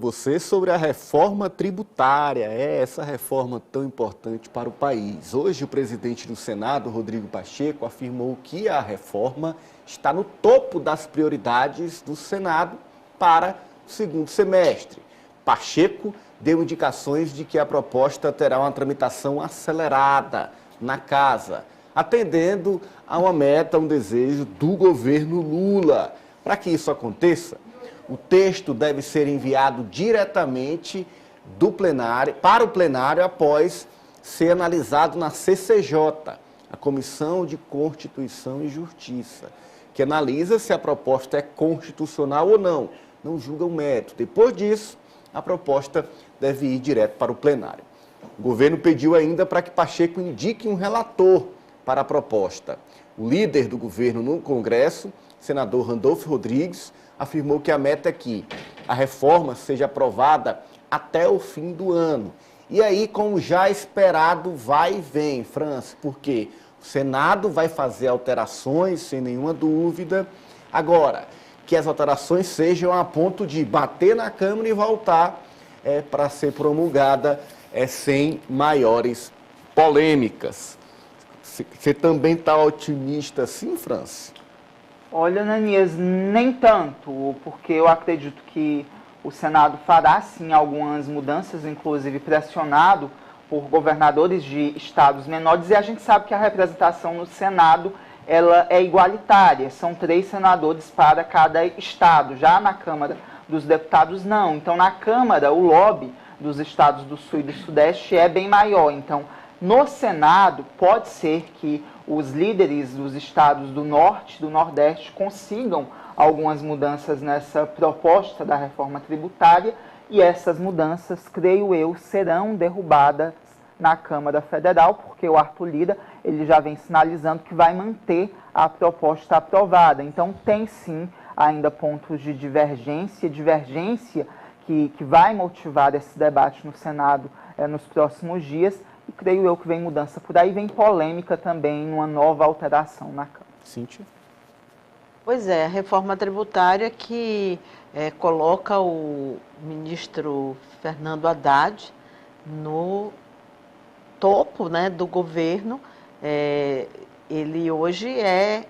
você sobre a reforma tributária, essa reforma tão importante para o país. Hoje, o presidente do Senado, Rodrigo Pacheco, afirmou que a reforma está no topo das prioridades do Senado para o segundo semestre. Pacheco deu indicações de que a proposta terá uma tramitação acelerada na casa, atendendo a uma meta, um desejo do governo Lula. Para que isso aconteça, o texto deve ser enviado diretamente para o plenário após ser analisado na CCJ, a Comissão de Constituição e Justiça, que analisa se a proposta é constitucional ou não, não julga o mérito. Depois disso, a proposta deve ir direto para o plenário. O governo pediu ainda para que Pacheco indique um relator para a proposta. O líder do governo no Congresso, senador Randolfo Rodrigues, afirmou que a meta é que a reforma seja aprovada até o fim do ano. E aí, como já esperado, vai e vem, França, porque o Senado vai fazer alterações, sem nenhuma dúvida. Agora, que as alterações sejam a ponto de bater na Câmara e voltar para ser promulgada sem maiores polêmicas. Você também está otimista assim, França? Olha, Ananias, nem tanto, porque eu acredito que o Senado fará, sim, algumas mudanças, inclusive pressionado por governadores de estados menores, e a gente sabe que a representação no Senado ela é igualitária, são 3 senadores para cada estado, já na Câmara dos Deputados não. Então, na Câmara, o lobby dos estados do Sul e do Sudeste é bem maior. Então, no Senado, pode ser que os líderes dos estados do Norte e do Nordeste consigam algumas mudanças nessa proposta da reforma tributária e essas mudanças, creio eu, serão derrubadas na Câmara Federal, porque o Arthur Lira ele já vem sinalizando que vai manter a proposta aprovada. Então, tem sim ainda pontos de divergência que vai motivar esse debate no Senado nos próximos dias. E creio eu que vem mudança por aí, vem polêmica também, uma nova alteração na Câmara. Cíntia? Pois é, a reforma tributária que coloca o ministro Fernando Haddad no topo, né, do governo. Ele hoje é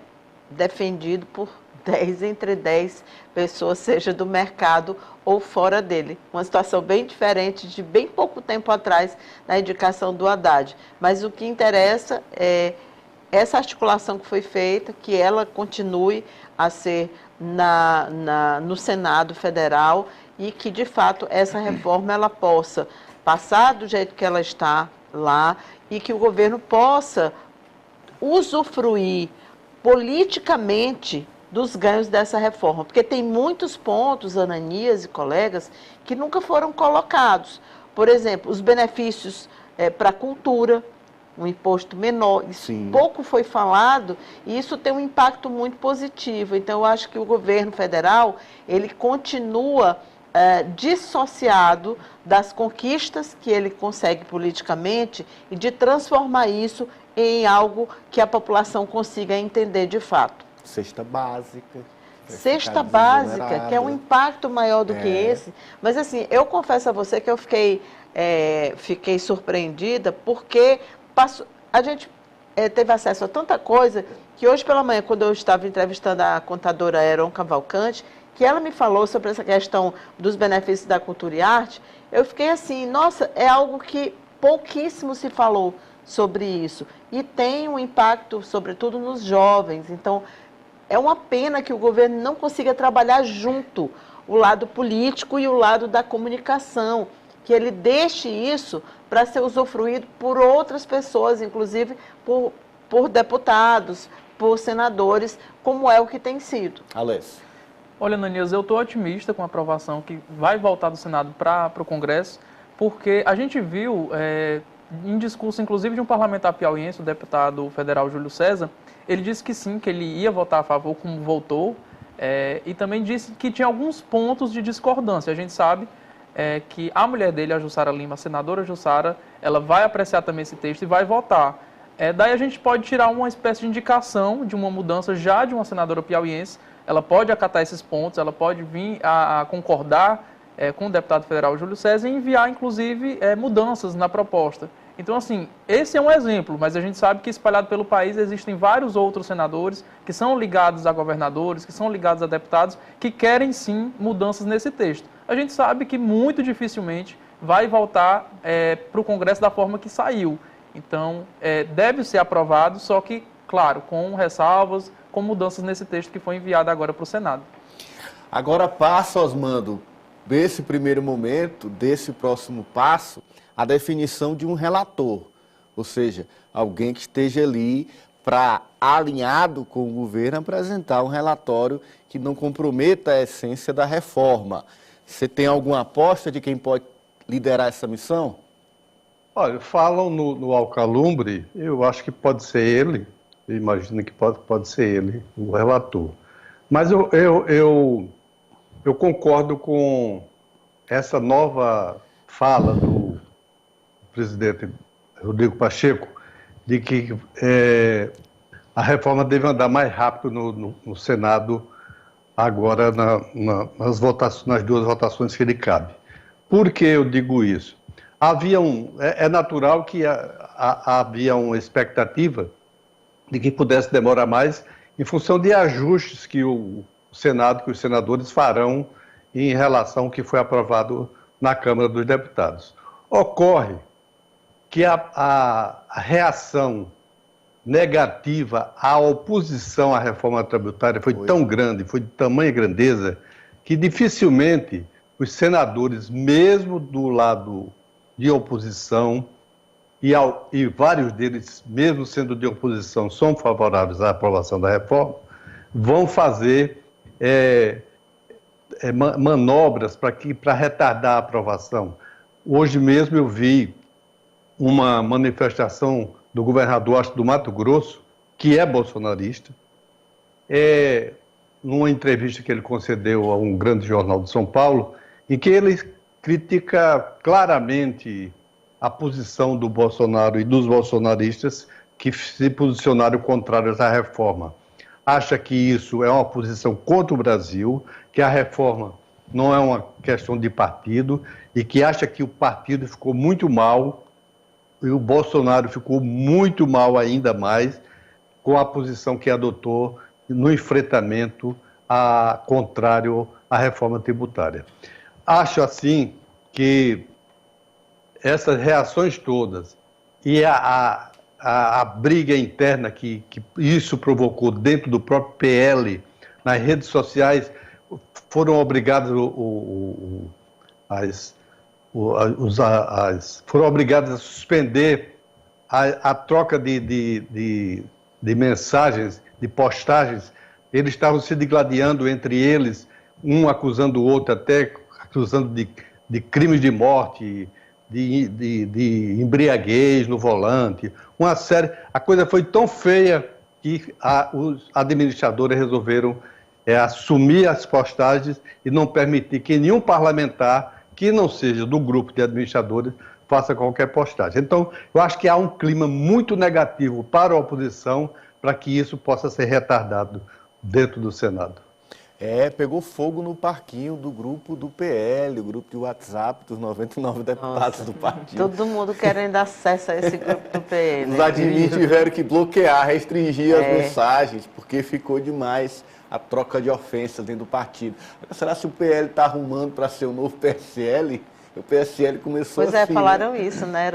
defendido por 10 entre 10 pessoas, seja do mercado ou fora dele. Uma situação bem diferente de bem pouco tempo atrás na indicação do Haddad. Mas o que interessa é essa articulação que foi feita, que ela continue a ser no Senado Federal e que, de fato, essa reforma ela possa passar do jeito que ela está lá e que o governo possa usufruir politicamente dos ganhos dessa reforma, porque tem muitos pontos, Ananias e colegas, que nunca foram colocados. Por exemplo, os benefícios para a cultura, um imposto menor, isso pouco foi falado e isso tem um impacto muito positivo. Então, eu acho que o governo federal, ele continua dissociado das conquistas que ele consegue politicamente e de transformar isso em algo que a população consiga entender de fato. Cesta básica. Cesta básica, que é um impacto maior do que esse. Mas, assim, eu confesso a você que eu fiquei surpreendida porque a gente teve acesso a tanta coisa que hoje pela manhã, quando eu estava entrevistando a contadora Heron Cavalcante, que ela me falou sobre essa questão dos benefícios da cultura e arte, eu fiquei assim, nossa, é algo que pouquíssimo se falou sobre isso. E tem um impacto, sobretudo, nos jovens. Então, é uma pena que o governo não consiga trabalhar junto o lado político e o lado da comunicação, que ele deixe isso para ser usufruído por outras pessoas, inclusive por deputados, por senadores, como é o que tem sido. Alessio. Olha, Ananias, eu estou otimista com a aprovação que vai voltar do Senado para o Congresso, porque a gente viu, em discurso, inclusive, de um parlamentar piauiense, o deputado federal Júlio César, ele disse que sim, que ele ia votar a favor, como votou, e também disse que tinha alguns pontos de discordância. A gente sabe que a mulher dele, a Jussara Lima, a senadora Jussara, ela vai apreciar também esse texto e vai votar. Daí a gente pode tirar uma espécie de indicação de uma mudança já de uma senadora piauiense. Ela pode acatar esses pontos, ela pode vir a concordar com o deputado federal Júlio César e enviar, inclusive, mudanças na proposta. Então, assim, esse é um exemplo, mas a gente sabe que espalhado pelo país existem vários outros senadores que são ligados a governadores, que são ligados a deputados, que querem sim mudanças nesse texto. A gente sabe que muito dificilmente vai voltar para o Congresso da forma que saiu. Então, deve ser aprovado, só que, claro, com ressalvas, com mudanças nesse texto que foi enviado agora para o Senado. Agora passa, Osmando, desse primeiro momento, desse próximo passo, a definição de um relator, ou seja, alguém que esteja ali para, alinhado com o governo, apresentar um relatório que não comprometa a essência da reforma. Você tem alguma aposta de quem pode liderar essa missão? Olha, falam no Alcolumbre, eu acho que pode ser ele, eu imagino que pode ser ele, o relator. Mas eu concordo com essa nova fala do presidente Rodrigo Pacheco, de que a reforma deve andar mais rápido no Senado, agora nas duas votações que ele cabe. Por que eu digo isso? É natural que havia uma expectativa de que pudesse demorar mais em função de ajustes que o Senado, que os senadores farão em relação ao que foi aprovado na Câmara dos Deputados. Ocorre que a reação negativa à oposição à reforma tributária foi tão grande, foi de tamanha grandeza, que dificilmente os senadores, mesmo do lado de oposição, e vários deles, mesmo sendo de oposição, são favoráveis à aprovação da reforma, vão fazer manobras para retardar a aprovação. Hoje mesmo eu vi uma manifestação do governador, acho, do Mato Grosso, que é bolsonarista, numa entrevista que ele concedeu a um grande jornal de São Paulo, em que ele critica claramente a posição do Bolsonaro e dos bolsonaristas que se posicionaram contrários à reforma. Acha que isso é uma posição contra o Brasil, que a reforma não é uma questão de partido e que acha que o partido ficou muito mal e o Bolsonaro ficou muito mal ainda mais com a posição que adotou no enfrentamento contrário à reforma tributária. Acho, assim, que essas reações todas e a briga interna que isso provocou dentro do próprio PL, nas redes sociais, foram obrigados foram obrigados a suspender a troca de mensagens, de postagens. Eles estavam se digladiando entre eles, um acusando o outro, até acusando de crimes de morte, de embriaguez no volante, uma série. A coisa foi tão feia que os administradores resolveram assumir as postagens e não permitir que nenhum parlamentar que não seja do grupo de administradores faça qualquer postagem. Então, eu acho que há um clima muito negativo para a oposição para que isso possa ser retardado dentro do Senado. Pegou fogo no parquinho do grupo do PL, o grupo de WhatsApp dos 99 deputados do partido. Todo mundo querendo acesso a esse grupo do PL. Os admins tiveram que bloquear, restringir as mensagens, porque ficou demais a troca de ofensas dentro do partido. Será que o PL está arrumando para ser o novo PSL? O PSL começou assim... Pois falaram isso, né?